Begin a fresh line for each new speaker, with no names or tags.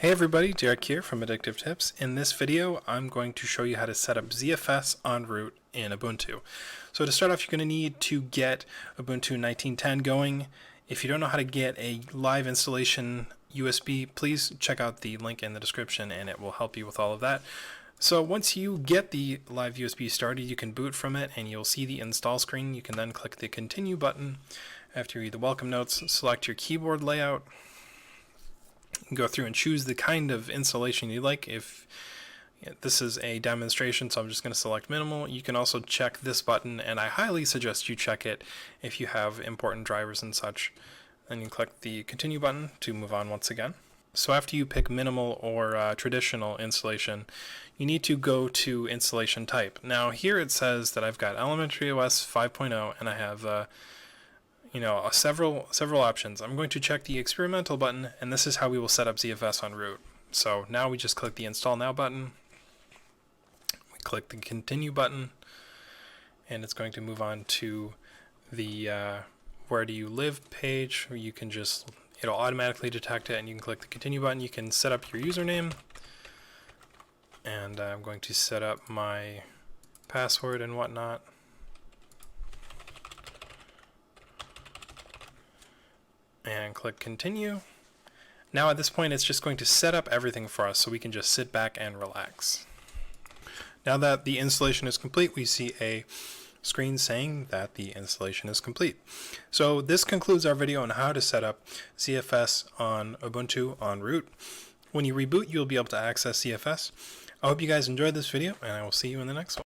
Hey everybody, Derek here from Addictive Tips. In this video, I'm going to show you how to set up ZFS en route in Ubuntu. So to start off, you're going to need to get Ubuntu 19.10 going. If you don't know how to get a live installation USB, please check out the link in the description and it will help you with all of that. So once you get the live USB started, you can boot from it and you'll see the install screen. You can then click the continue button. After you read the welcome notes, select your keyboard layout. Go through and choose the kind of installation you like. If this is a demonstration, so I'm just going to select minimal. You can also check this button, and I highly suggest you check it if you have important drivers and such. Then you click the continue button to move on once again. So after you pick minimal or traditional installation, you need to go to installation type. Now here it says that I've got Elementary OS 5.0 and I have several options. I'm going to check the experimental button, and this is how we will set up ZFS en route. So now we just click the install now button. We click the continue button, and it's going to move on to the where do you live page, where you can it'll automatically detect it, and you can click the continue button. You can set up your username, and I'm going to set up my password and whatnot. And click continue. Now at this point it's just going to set up everything for us so we can just sit back and relax. Now that the installation is complete, we see a screen saying that the installation is complete. So this concludes our video on how to set up ZFS on Ubuntu en route. When you reboot, you'll be able to access ZFS. I hope you guys enjoyed this video, and I will see you in the next one.